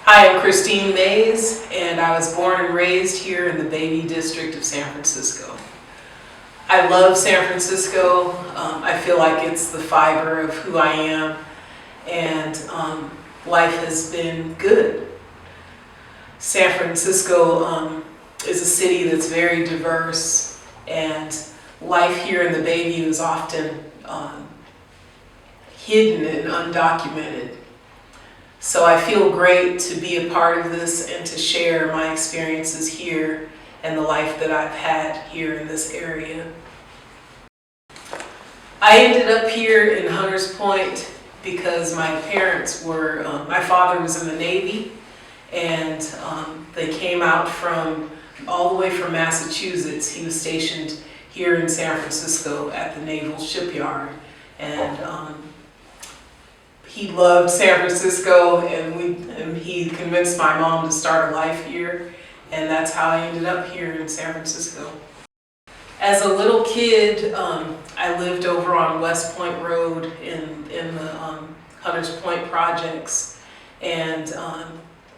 Hi, I'm Kristine and I was born and raised here in the Bayview district of San Francisco. I love San Francisco. I feel like it's the fiber of who I am, and life has been good. San Francisco is a city that's very diverse, and life here in the Bayview is often hidden and undocumented. So I feel great to be a part of this and to share my experiences here and the life that I've had here in this area. I ended up here in Hunters Point because my parents were, my father was in the Navy, and they came out from all the way from Massachusetts. He was stationed here in San Francisco at the Naval Shipyard, and he loved San Francisco, and he convinced my mom to start a life here, and that's how I ended up here in San Francisco. As a little kid, I lived over on West Point Road in the Hunters Point projects, and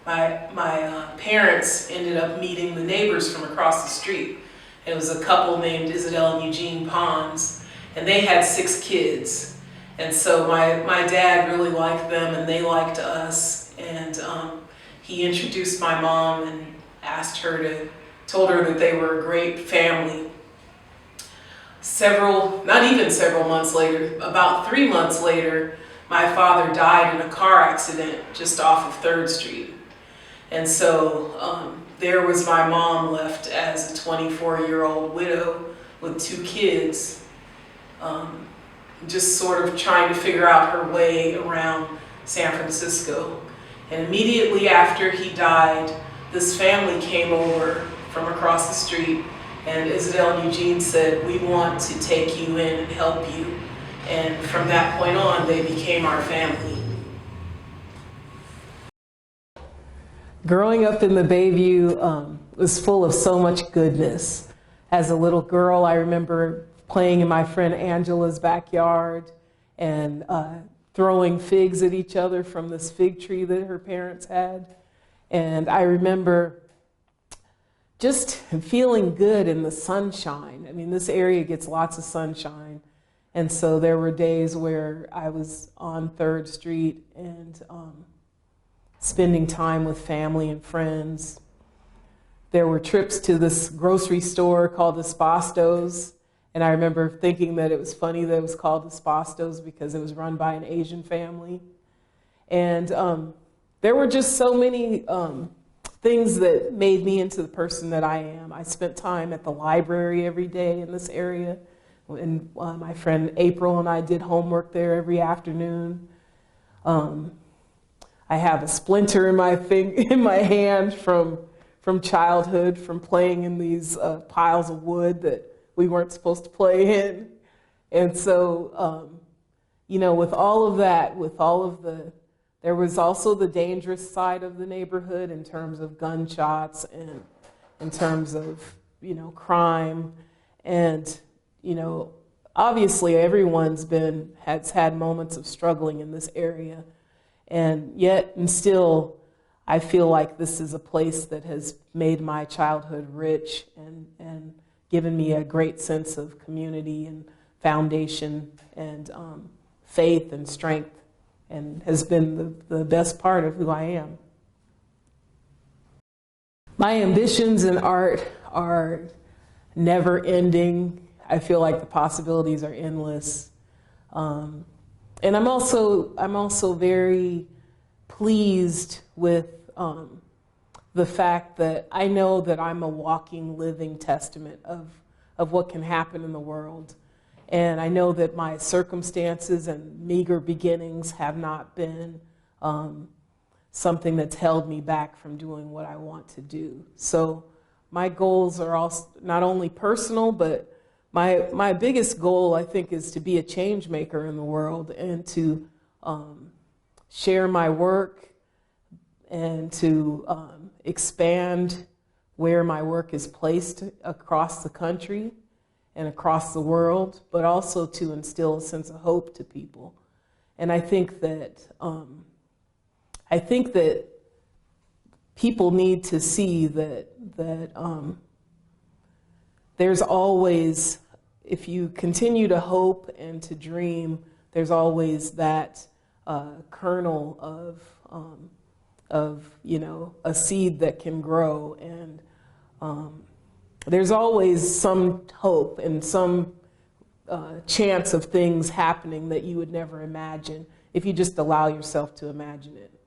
my parents ended up meeting the neighbors from across the street. It was a couple named Isabel and Eugene Pons, and they had 6 kids. And so my dad really liked them, and they liked us, and he introduced my mom and told her that they were a great family. Not even several months later, about 3 months later, my father died in a car accident just off of 3rd Street. And so there was my mom left as a 24-year-old widow with 2 kids. Just sort of trying to figure out her way around San Francisco. And immediately after he died, this family came over from across the street, and Isabel and Eugene said, "We want to take you in and help you." And from that point on, they became our family. Growing up in the Bayview was full of so much goodness. As a little girl, I remember playing in my friend Angela's backyard and throwing figs at each other from this fig tree that her parents had. And I remember just feeling good in the sunshine. I mean, this area gets lots of sunshine. And so there were days where I was on 3rd Street and spending time with family and friends. There were trips to this grocery store called Espastos. And I remember thinking that it was funny that it was called Espastos because it was run by an Asian family. And there were just so many things that made me into the person that I am. I spent time at the library every day in this area. And my friend April and I did homework there every afternoon. I have a splinter in my hand from childhood, from playing in these piles of wood that we weren't supposed to play in. And so, with all of that, there was also the dangerous side of the neighborhood in terms of gunshots and in terms of, crime. And, obviously everyone's has had moments of struggling in this area. And yet, and still, I feel like this is a place that has made my childhood rich and given me a great sense of community and foundation and faith and strength, and has been the best part of who I am. My ambitions in art are never ending. I feel like the possibilities are endless. And I'm also very pleased with the fact that I know that I'm a walking, living testament of what can happen in the world. And I know that my circumstances and meager beginnings have not been something that's held me back from doing what I want to do. So my goals are also not only personal, but my biggest goal, I think, is to be a change maker in the world and to share my work and to expand where my work is placed across the country and across the world, but also to instill a sense of hope to people. And I think that people need to see that there's always, if you continue to hope and to dream, there's always that kernel of a seed that can grow, and there's always some hope and some chance of things happening that you would never imagine if you just allow yourself to imagine it.